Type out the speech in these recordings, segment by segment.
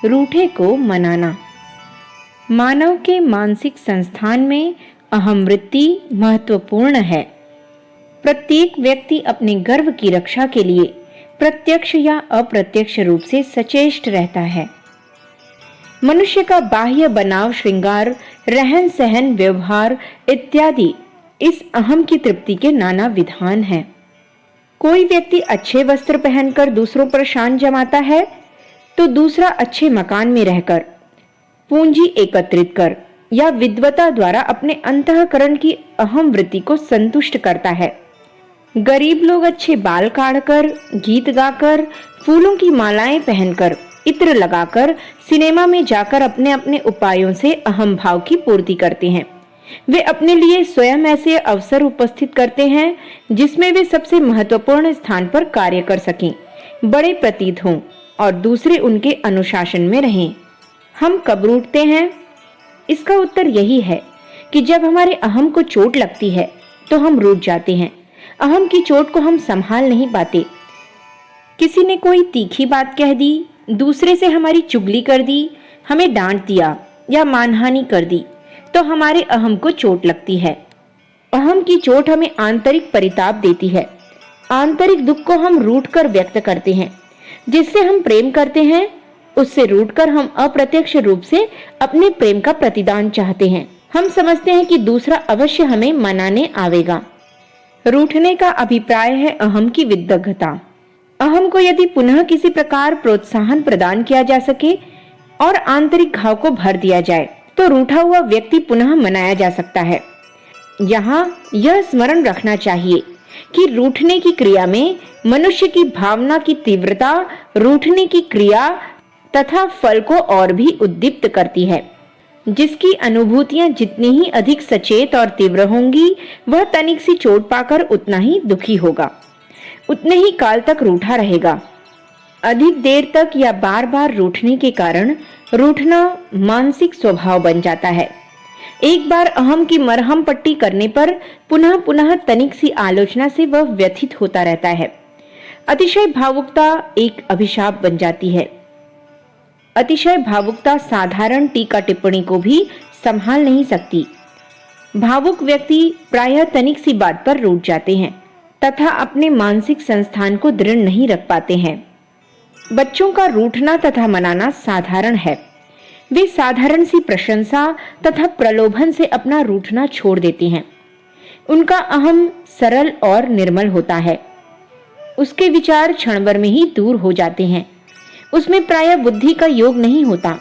रूठे को मनाना। मानव के मानसिक संस्थान में अहम वृत्ति महत्वपूर्ण है। प्रत्येक व्यक्ति अपने गर्व की रक्षा के लिए प्रत्यक्ष या अप्रत्यक्ष रूप से सचेष्ट रहता है। मनुष्य का बाह्य बनाव, श्रृंगार, रहन सहन, व्यवहार इत्यादि इस अहम की तृप्ति के नाना विधान हैं। कोई व्यक्ति अच्छे वस्त्र पहनकर दूसरों पर शान जमाता है, तो दूसरा अच्छे मकान में रहकर, पूंजी एकत्रित कर या विद्वता द्वारा अपने अंतःकरण की अहम वृत्ति को संतुष्ट करता है। गरीब लोग अच्छे बाल काटकर, गीत गाकर, फूलों की मालाएं पहनकर, इत्र लगाकर, सिनेमा में जाकर अपने अपने उपायों से अहम भाव की पूर्ति करते हैं। वे अपने लिए स्वयं ऐसे अवसर उपस्थित करते हैं जिसमें वे सबसे महत्वपूर्ण स्थान पर कार्य कर सकें, बड़े प्रतीत हों और दूसरे उनके अनुशासन में रहें। हम कब रूठते हैं? इसका उत्तर यही है कि जब हमारे अहम को चोट लगती है तो हम रूठ जाते हैं। अहम की चोट को हम संभाल नहीं पाते। किसी ने कोई तीखी बात कह दी, दूसरे से हमारी चुगली कर दी, हमें डांट दिया या मानहानि कर दी, तो हमारे अहम को चोट लगती है। अहम की चोट हमें आंतरिक परिताप देती है। आंतरिक दुख को हम रूठ कर व्यक्त करते हैं। जिससे हम प्रेम करते हैं, उससे रूठकर हम अप्रत्यक्ष रूप से अपने प्रेम का प्रतिदान चाहते हैं। हम समझते हैं कि दूसरा अवश्य हमें मनाने आवेगा। रूठने का अभिप्राय है अहम की विदग्धता। अहम को यदि पुनः किसी प्रकार प्रोत्साहन प्रदान किया जा सके और आंतरिक घाव को भर दिया जाए, तो रूठा हुआ व्यक्ति पुनः मनाया जा सकता है। यहाँ यह स्मरण रखना चाहिए कि रूठने की क्रिया में मनुष्य की भावना की तीव्रता रूठने की क्रिया तथा फल को और भी उद्दीप्त करती है। जिसकी अनुभूतियां जितनी ही अधिक सचेत और तीव्र होंगी, वह तनिक सी चोट पाकर उतना ही दुखी होगा, उतने ही काल तक रूठा रहेगा। अधिक देर तक या बार बार रूठने के कारण रूठना मानसिक स्वभाव बन जाता है। एक बार अहम की मरहम पट्टी करने पर पुनः पुनः तनिक सी आलोचना से वह व्यथित होता रहता है। अतिशय भावुकता एक अभिशाप बन जाती है। अतिशय भावुकता साधारण टीका टिप्पणी को भी संभाल नहीं सकती। भावुक व्यक्ति प्रायः तनिक सी बात पर रूठ जाते हैं तथा अपने मानसिक संस्थान को दृढ़ नहीं रख पाते हैं। बच्चों का रूठना तथा मनाना साधारण है। वे साधारण सी प्रशंसा तथा प्रलोभन से अपना रूठना छोड़ देते हैं। उनका अहम सरल और निर्मल होता है। उसके विचार क्षणभर में ही दूर हो जाते हैं। उसमें प्रायः बुद्धि का योग नहीं होता।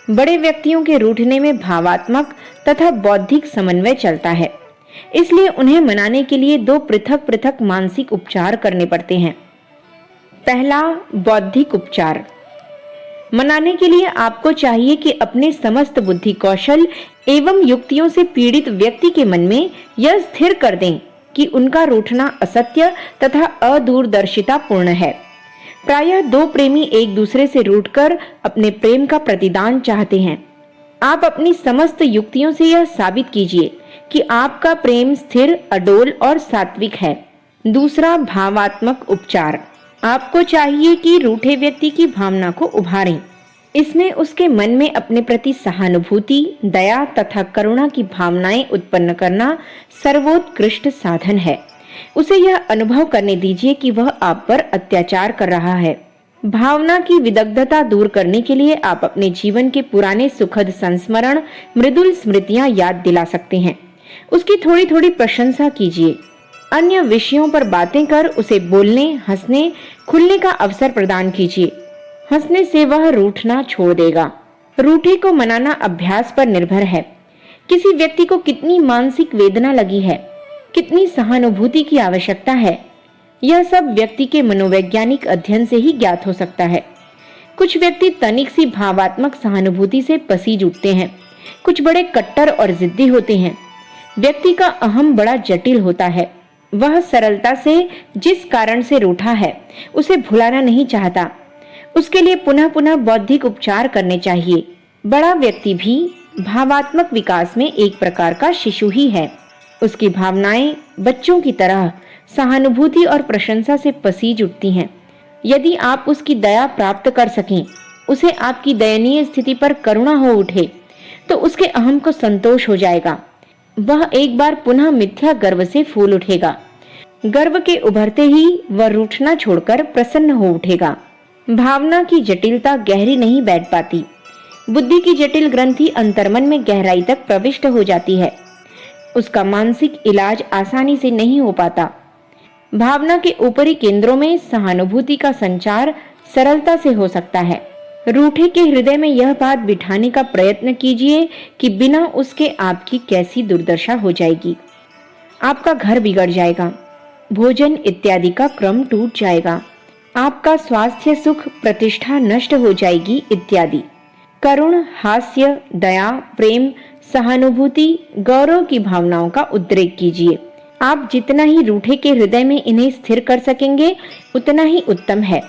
बड़े व्यक्तियों के रूठने में भावात्मक तथा बौद्धिक समन्वय चलता है। इसलिए उन्हें मनाने के लिए दो पृथक पृथक मानसिक उपचार करने पड़ते हैं। पहला, बौद्धिक उपचार। मनाने के लिए आपको चाहिए कि अपने समस्त बुद्धि कौशल एवं युक्तियों से पीड़ित व्यक्ति के मन में यह स्थिर कर दें कि उनका रूठना असत्य तथा अदूरदर्शिता पूर्ण है। प्रायः दो प्रेमी एक दूसरे से रूठकर अपने प्रेम का प्रतिदान चाहते हैं। आप अपनी समस्त युक्तियों से यह साबित कीजिए कि आपका प्रेम स्थिर, अडोल और सात्विक है। दूसरा, भावात्मक उपचार। आपको चाहिए कि रूठे व्यक्ति की भावना को उभारें। इसमें उसके मन में अपने प्रति सहानुभूति, दया तथा करुणा की भावनाएं उत्पन्न करना सर्वोत्कृष्ट साधन है। उसे यह अनुभव करने दीजिए कि वह आप पर अत्याचार कर रहा है। भावना की विदग्धता दूर करने के लिए आप अपने जीवन के पुराने सुखद संस्मरण, मृदुल स्मृतियां याद दिला सकते हैं। उसकी थोड़ी थोड़ी प्रशंसा कीजिए। अन्य विषयों पर बातें कर उसे बोलने, हंसने, खुलने का अवसर प्रदान कीजिए। हंसने से वह रूठना छोड़ देगा। रूठे को मनाना अभ्यास पर निर्भर है। किसी व्यक्ति को कितनी मानसिक वेदना लगी है, कितनी सहानुभूति की आवश्यकता है, यह सब व्यक्ति के मनोवैज्ञानिक अध्ययन से ही ज्ञात हो सकता है। कुछ व्यक्ति तनिक सी भावात्मक सहानुभूति से पसीज उठते हैं। कुछ बड़े कट्टर और जिद्दी होते हैं। व्यक्ति का अहम बड़ा जटिल होता है। वह सरलता से जिस कारण से रूठा है उसे भुलाना नहीं चाहता। उसके लिए पुनः पुनः बौद्धिक उपचार करने चाहिए। बड़ा व्यक्ति भी भावात्मक विकास में एक प्रकार का शिशु ही है। उसकी भावनाएं बच्चों की तरह सहानुभूति और प्रशंसा से पसीज उठती हैं। यदि आप उसकी दया प्राप्त कर सकें उसे आपकी दयनीय स्थिति पर करुणा हो उठे तो उसके अहम को संतोष हो जाएगा। वह एक बार पुनः मिथ्या गर्व से फूल उठेगा। गर्व के उभरते ही वह रूठना छोड़कर प्रसन्न हो उठेगा। भावना की जटिलता गहरी नहीं बैठ पाती। बुद्धि की जटिल ग्रंथि अंतर्मन में गहराई तक प्रविष्ट हो जाती है। उसका मानसिक इलाज आसानी से नहीं हो पाता। भावना के ऊपरी केंद्रों में सहानुभूति का संचार सरलता से हो सकता है। रूठे के हृदय में यह बात बिठाने का प्रयत्न कीजिए कि बिना उसके आपकी कैसी दुर्दशा हो जाएगी। आपका घर बिगड़ जाएगा, भोजन इत्यादि का क्रम टूट जाएगा, आपका स्वास्थ्य सुख प्रतिष्ठा नष्ट हो जाएगी इत्यादि। करुण, हास्य, दया, प्रेम, सहानुभूति, गौरव की भावनाओं का उद्रेक कीजिए। आप जितना ही रूठे के हृदय में इन्हें स्थिर कर सकेंगे उतना ही उत्तम है।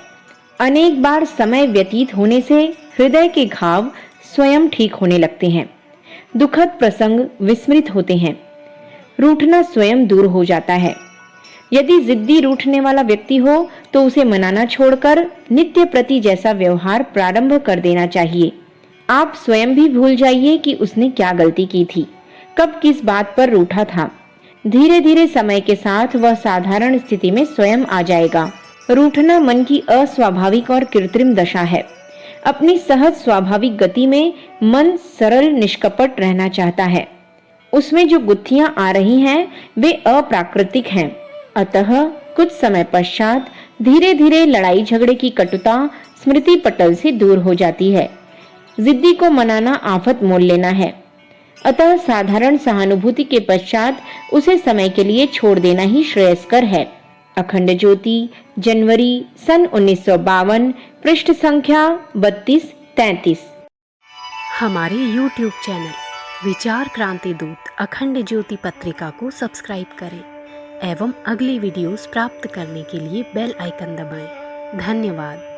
अनेक बार समय व्यतीत होने से हृदय के घाव स्वयं ठीक होने लगते हैं। दुखद प्रसंग विस्मृत होते हैं। रूठना स्वयं दूर हो जाता है। यदि जिद्दी रूठने वाला व्यक्ति हो तो उसे मनाना छोड़कर नित्य प्रति जैसा व्यवहार प्रारंभ कर देना चाहिए। आप स्वयं भी भूल जाइए कि उसने क्या गलती की थी, कब किस बात पर रूठा था। धीरे धीरे समय के साथ वह साधारण स्थिति में स्वयं आ जाएगा। रूठना मन की अस्वाभाविक और कृत्रिम दशा है। अपनी सहज स्वाभाविक गति में मन सरल निष्कपट रहना चाहता है। उसमें जो गुत्थियां आ रही हैं वे अप्राकृतिक हैं। अतः कुछ समय पश्चात धीरे धीरे लड़ाई झगड़े की कटुता स्मृति पटल से दूर हो जाती है। जिद्दी को मनाना आफत मोल लेना है। अतः साधारण सहानुभूति के पश्चात उसे समय के लिए छोड़ देना ही श्रेयस्कर है। अखंड ज्योति, जनवरी सन 1952, पृष्ठ संख्या 32-33। हमारे YouTube चैनल विचार क्रांति दूत अखंड ज्योति पत्रिका को सब्सक्राइब करें एवं अगली वीडियोस प्राप्त करने के लिए बेल आइकन दबाएं। धन्यवाद।